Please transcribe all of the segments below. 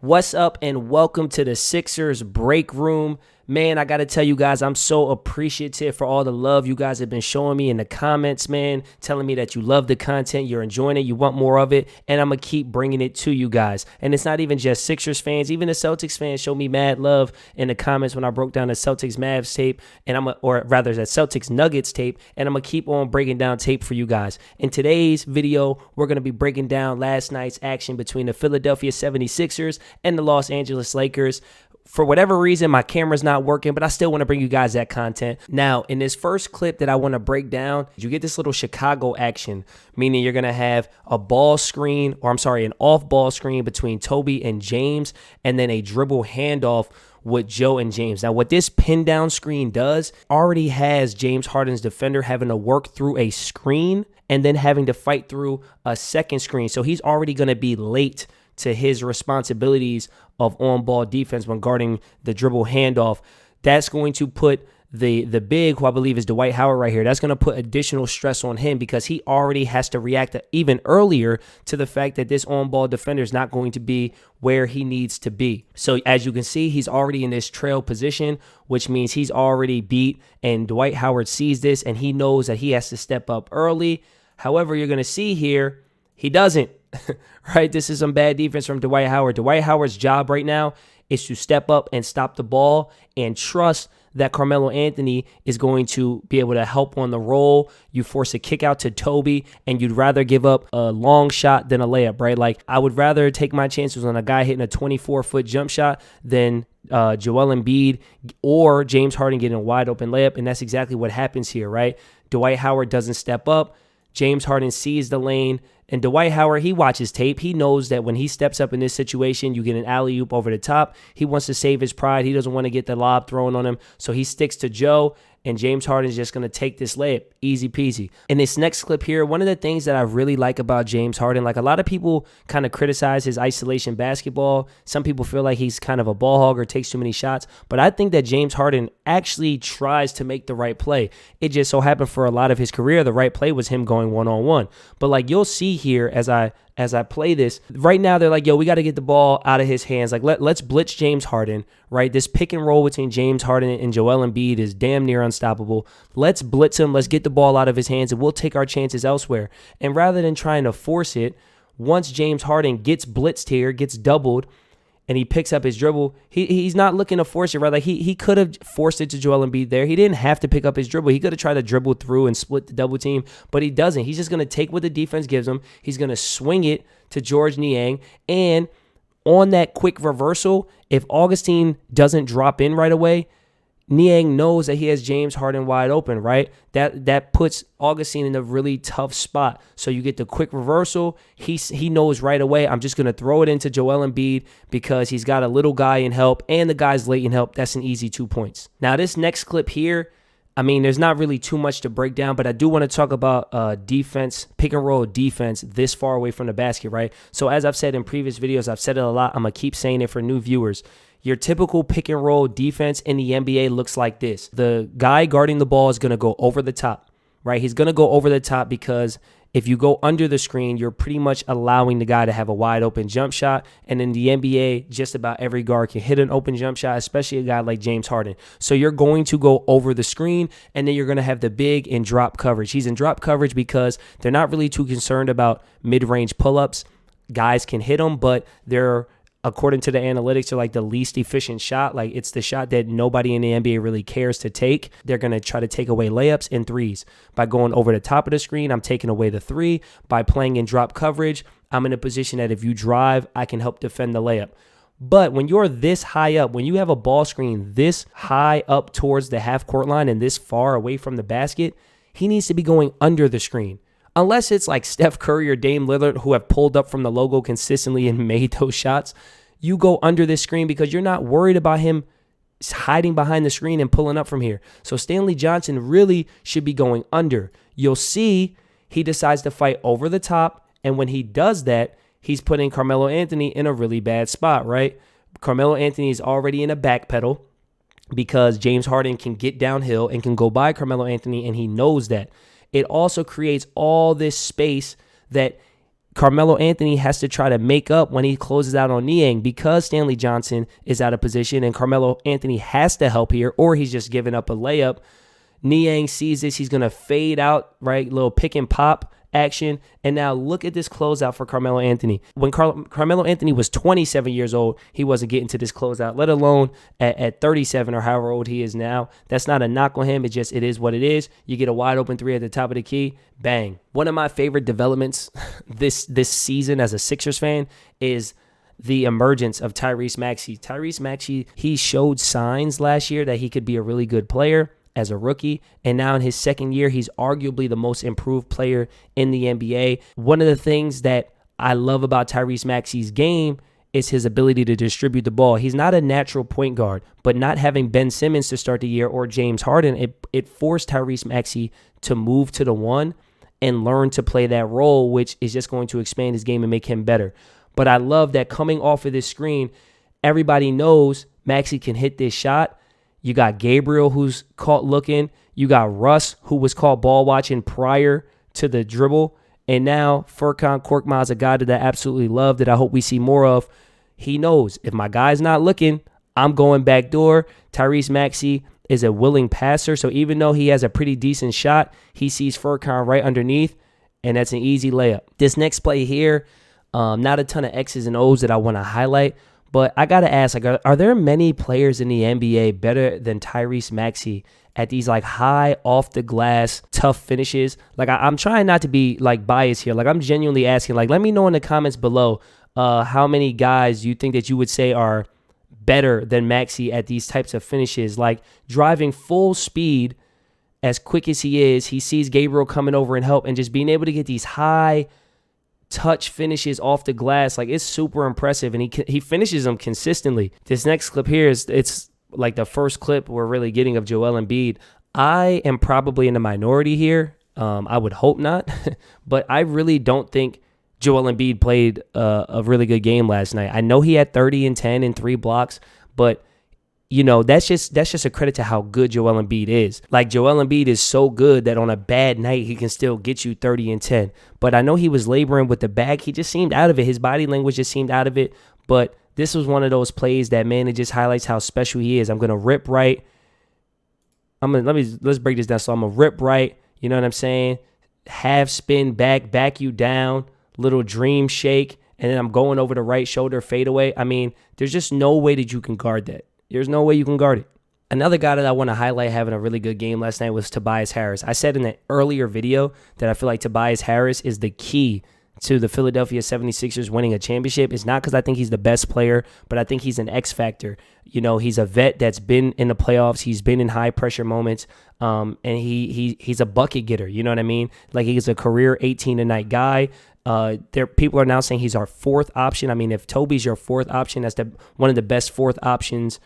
What's up and welcome to the Sixers Break Room. Man, I got to tell you guys, I'm so appreciative for all the love you guys have been showing me in the comments, man, telling me that you love the content, you're enjoying it, you want more of it, and I'm going to keep bringing it to you guys. And it's not even just Sixers fans, even the Celtics fans show me mad love in the comments when I broke down the Celtics Mavs tape, and or rather the Celtics Nuggets tape, and I'm going to keep on breaking down tape for you guys. In today's video, we're going to be breaking down last night's action between the Philadelphia 76ers and the Los Angeles Lakers. For whatever reason, my camera's not working, but I still want to bring you guys that content. Now, in this first clip that I want to break down, you get this little Chicago action, meaning you're going to have a ball screen, an off-ball screen between Toby and James, and then a dribble handoff with Joe and James. Now, what this pin down screen does already has James Harden's defender having to work through a screen and then having to fight through a second screen. So he's already going to be late to his responsibilities of on-ball defense when guarding the dribble handoff. That's going to put the big, who I believe is Dwight Howard right here, that's going to put additional stress on him because he already has to react even earlier to the fact that this on-ball defender is not going to be where he needs to be. So as you can see, he's already in this trail position, which means he's already beat, and Dwight Howard sees this, and he knows that he has to step up early. However, you're going to see here, he doesn't. Right? This is some bad defense from Dwight Howard. Dwight Howard's job right now is to step up and stop the ball and trust that Carmelo Anthony is going to be able to help on the roll. You force a kick out to Toby, and you'd rather give up a long shot than a layup, right? Like, I would rather take my chances on a guy hitting a 24-foot jump shot than Joel Embiid or James Harden getting a wide open layup, and that's exactly what happens here, right? Dwight Howard doesn't step up. James Harden sees the lane, and Dwight Howard, he watches tape. He knows that when he steps up in this situation, you get an alley-oop over the top. He wants to save his pride. He doesn't want to get the lob thrown on him, so he sticks to Joe, and James Harden is just going to take this layup. Easy peasy. In this next clip here, one of the things that I really like about James Harden, like a lot of people kind of criticize his isolation basketball. Some people feel like he's kind of a ball hog or takes too many shots, but I think that James Harden actually tries to make the right play. It just so happened for a lot of his career, the right play was him going one-on-one. But like you'll see here as I play this, right now they're like, yo, we got to get the ball out of his hands. Like, let's blitz James Harden, right? This pick and roll between James Harden and Joel Embiid is damn near unstoppable. Let's blitz him. Let's get the ball out of his hands, and we'll take our chances elsewhere. And rather than trying to force it, once James Harden gets blitzed here, gets doubled, and he picks up his dribble, he's not looking to force it, right? Like he could have forced it to Joel Embiid there. He didn't have to pick up his dribble. He could have tried to dribble through and split the double team, but he doesn't. He's just going to take what the defense gives him. He's going to swing it to George Niang, and on that quick reversal, if Augustine doesn't drop in right away, Niang knows that he has James Harden wide open, right? That puts Augustine in a really tough spot. So you get the quick reversal. He knows right away, I'm just going to throw it into Joel Embiid because he's got a little guy in help and the guy's late in help. That's an easy 2 points. Now, this next clip here, I mean, there's not really too much to break down, but I do want to talk about defense, pick and roll defense this far away from the basket, right? So as I've said in previous videos, I've said it a lot. I'm going to keep saying it for new viewers. Your typical pick and roll defense in the NBA looks like this. The guy guarding the ball is going to go over the top, right? He's going to go over the top because if you go under the screen, you're pretty much allowing the guy to have a wide open jump shot. And in the NBA, just about every guard can hit an open jump shot, especially a guy like James Harden. So you're going to go over the screen, and then you're going to have the big in drop coverage. He's in drop coverage because they're not really too concerned about mid-range pull-ups. Guys can hit them, but they're, according to the analytics, are like the least efficient shot. Like, it's the shot that nobody in the NBA really cares to take. They're going to try to take away layups and threes. By going over the top of the screen, I'm taking away the three. By playing in drop coverage, I'm in a position that if you drive, I can help defend the layup. But when you're this high up, when you have a ball screen this high up towards the half-court line and this far away from the basket, he needs to be going under the screen. Unless it's like Steph Curry or Dame Lillard, who have pulled up from the logo consistently and made those shots, you go under this screen because you're not worried about him hiding behind the screen and pulling up from here. So Stanley Johnson really should be going under. You'll see he decides to fight over the top, and when he does that, he's putting Carmelo Anthony in a really bad spot, right? Carmelo Anthony is already in a back pedal because James Harden can get downhill and can go by Carmelo Anthony, and he knows that. It also creates all this space that Carmelo Anthony has to try to make up when he closes out on Niang because Stanley Johnson is out of position and Carmelo Anthony has to help here, or he's just giving up a layup. Niang sees this. He's going to fade out, right? Little pick and pop action. And now look at this closeout for Carmelo Anthony. When Carmelo Anthony was 27 years old, he wasn't getting to this closeout, let alone at 37 or however old he is now. That's not a knock on him. It is what it is. You get a wide open three at the top of the key. Bang. One of my favorite developments this season as a Sixers fan is the emergence of Tyrese Maxey. Tyrese Maxey, he showed signs last year that he could be a really good player as a rookie, and now in his second year, he's arguably the most improved player in the NBA. One of the things that I love about Tyrese Maxey's game is his ability to distribute the ball. He's not a natural point guard, but not having Ben Simmons to start the year or James Harden, it forced Tyrese Maxey to move to the one and learn to play that role, which is just going to expand his game and make him better. But I love that coming off of this screen, everybody knows Maxey can hit this shot. You got Gabriel, who's caught looking. You got Russ, who was caught ball watching prior to the dribble. And now Furkan Korkmaz, a guy that I absolutely love, that I hope we see more of. He knows if my guy's not looking, I'm going back door. Tyrese Maxey is a willing passer. So even though he has a pretty decent shot, he sees Furkan right underneath, and that's an easy layup. This next play here, not a ton of X's and O's that I want to highlight. But I got to ask, are there many players in the NBA better than Tyrese Maxey at these high off the glass, tough finishes? I'm trying not to be biased here. I'm genuinely asking, let me know in the comments below how many guys you think that you would say are better than Maxey at these types of finishes, driving full speed as quick as he is. He sees Gabriel coming over and help and just being able to get these high touch finishes off the glass. It's super impressive, and he finishes them consistently. This next clip here it's the first clip we're really getting of Joel Embiid. I am probably in the minority here. I would hope not, but I really don't think Joel Embiid played a really good game last night. I know he had 30 and 10 and 3 blocks, but that's just a credit to how good Joel Embiid is. Joel Embiid is so good that on a bad night, he can still get you 30 and 10. But I know he was laboring with the bag. He just seemed out of it. His body language just seemed out of it. But this was one of those plays that, man, it just highlights how special he is. I'm going to rip right. Let's break this down. So I'm going to rip right. You know what I'm saying? Half spin back you down, little dream shake. And then I'm going over the right shoulder, fade away. I mean, there's just no way that you can guard that. There's no way you can guard it. Another guy that I want to highlight having a really good game last night was Tobias Harris. I said in an earlier video that I feel like Tobias Harris is the key to the Philadelphia 76ers winning a championship. It's not because I think he's the best player, but I think he's an X factor. He's a vet that's been in the playoffs. He's been in high pressure moments, and he's a bucket getter. You know what I mean? He's a career 18-a-night guy. People are now saying he's our fourth option. I mean, if Toby's your fourth option, that's one of the best fourth options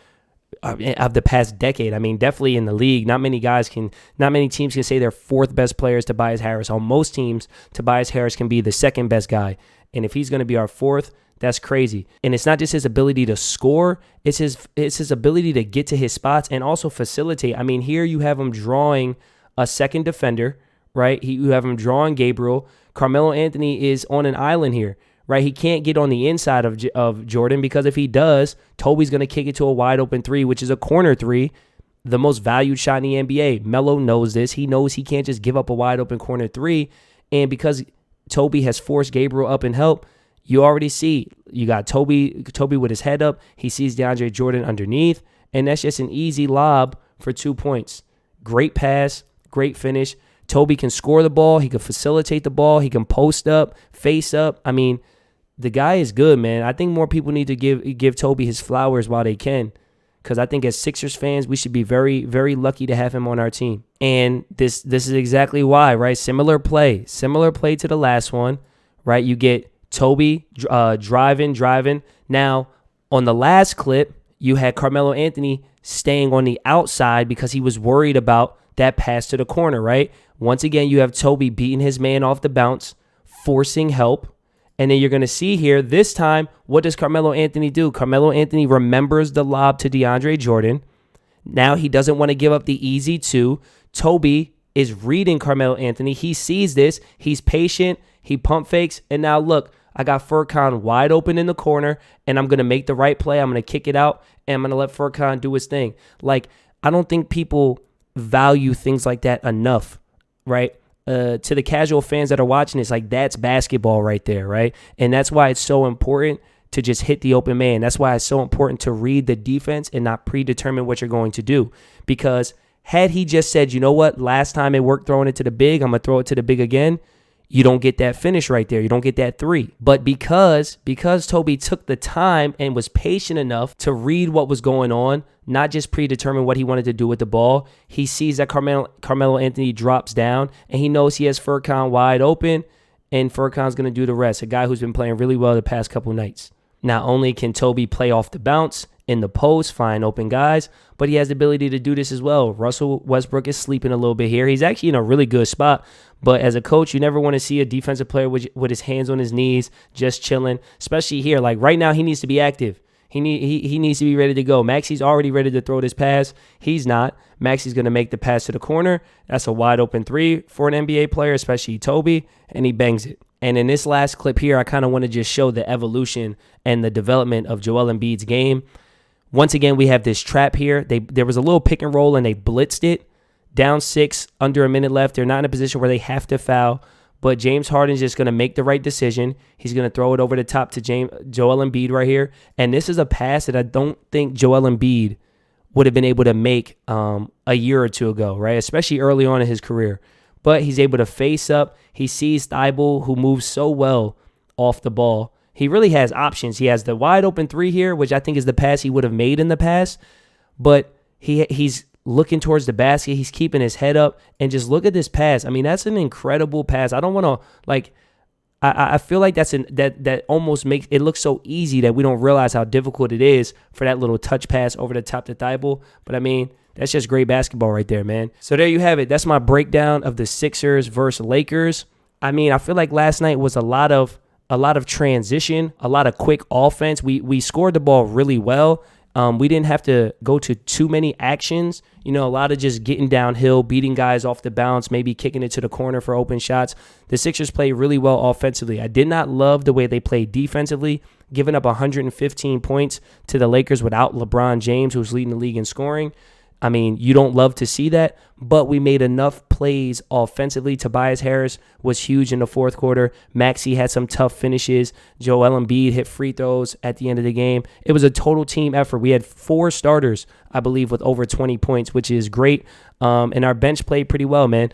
of the past decade. I mean, definitely in the league. Not many teams can say their fourth best player is Tobias Harris. On most teams, Tobias Harris can be the second best guy. And if he's going to be our fourth, that's crazy. And it's not just his ability to score, it's his ability to get to his spots and also facilitate. I mean, here you have him drawing a second defender, right? You have him drawing Gabriel. Carmelo Anthony is on an island here, right? He can't get on the inside of Jordan because if he does, Toby's going to kick it to a wide open three, which is a corner three, the most valued shot in the NBA. Melo knows this. He knows he can't just give up a wide open corner three. And because Toby has forced Gabriel up and help, you already see you got Toby with his head up. He sees DeAndre Jordan underneath, and that's just an easy lob for 2 points. Great pass, great finish. Toby can score the ball. He can facilitate the ball. He can post up, face up. I mean, the guy is good, man. I think more people need to give Toby his flowers while they can, because I think as Sixers fans, we should be very, very lucky to have him on our team. And this is exactly why, right? Similar play to the last one, right? You get Toby driving. Now, on the last clip, you had Carmelo Anthony staying on the outside because he was worried about that pass to the corner, right? Once again, you have Toby beating his man off the bounce, forcing help. And then you're going to see here, this time, what does Carmelo Anthony do? Carmelo Anthony remembers the lob to DeAndre Jordan. Now he doesn't want to give up the easy two. Toby is reading Carmelo Anthony. He sees this. He's patient. He pump fakes, and now look, I got Furkan wide open in the corner, and I'm going to make the right play. I'm going to kick it out, and I'm going to let Furkan do his thing. Like, I don't think people value things like that enough, right? To the casual fans that are watching, it's like, that's basketball right there, right? And that's why it's so important to just hit the open man. That's why it's so important to read the defense and not predetermine what you're going to do. Because had he just said, you know what, last time it worked throwing it to the big, I'm going to throw it to the big again, you don't get that finish right there. You don't get that three. But because Toby took the time and was patient enough to read what was going on, not just predetermine what he wanted to do with the ball, he sees that Carmelo Anthony drops down, and he knows he has Furkan wide open, and Furkan's going to do the rest, a guy who's been playing really well the past couple nights. Not only can Toby play off the bounce, in the post, find open guys, but he has the ability to do this as well. Russell Westbrook is sleeping a little bit here. He's actually in a really good spot, but as a coach, you never want to see a defensive player with his hands on his knees, just chilling, especially here. Like right now, he needs to be active. He needs to be ready to go. Maxey's already ready to throw this pass. He's not. Maxey's going to make the pass to the corner. That's a wide open three for an NBA player, especially Toby, and he bangs it. And in this last clip here, I kind of want to just show the evolution and the development of Joel Embiid's game. Once again, we have this trap here. There was a little pick and roll, and they blitzed it. Down 6, under a minute left. They're not in a position where they have to foul. But James Harden's just going to make the right decision. He's going to throw it over the top to Joel Embiid right here. And this is a pass that I don't think Joel Embiid would have been able to make a year or two ago, right? Especially early on in his career. But he's able to face up. He sees Thibault, who moves so well off the ball. He really has options. He has the wide open three here, which I think is the pass he would have made in the past. But he's looking towards the basket. He's keeping his head up. And just look at this pass. I mean, that's an incredible pass. I don't want to, like, I feel like that almost makes it look so easy that we don't realize how difficult it is for that little touch pass over the top to Thibault. But, I mean, that's just great basketball right there, man. So there you have it. That's my breakdown of the Sixers versus Lakers. I mean, I feel like last night was a lot of transition, a lot of quick offense. We scored the ball really well. We didn't have to go to too many actions. You know, a lot of just getting downhill, beating guys off the bounce, maybe kicking it to the corner for open shots. The Sixers played really well offensively. I did not love the way they played defensively, giving up 115 points to the Lakers without LeBron James, who's leading the league in scoring. I mean, you don't love to see that, but we made enough plays offensively. Tobias Harris was huge in the fourth quarter. Maxey had some tough finishes. Joel Embiid hit free throws at the end of the game. It was a total team effort. We had 4 starters, I believe, with over 20 points, which is great. And our bench played pretty well, man.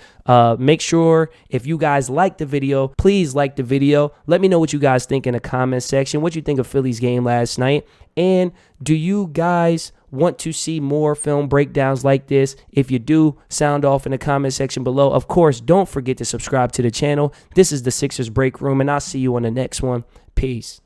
Make sure if you guys like the video, please like the video. Let me know what you guys think in the comment section. What you think of Philly's game last night? And do you guys want to see more film breakdowns like this? If you do, sound off in the comment section below. Of course, don't forget to subscribe to the channel. This is the Sixers Break Room, and I'll see you on the next one. Peace.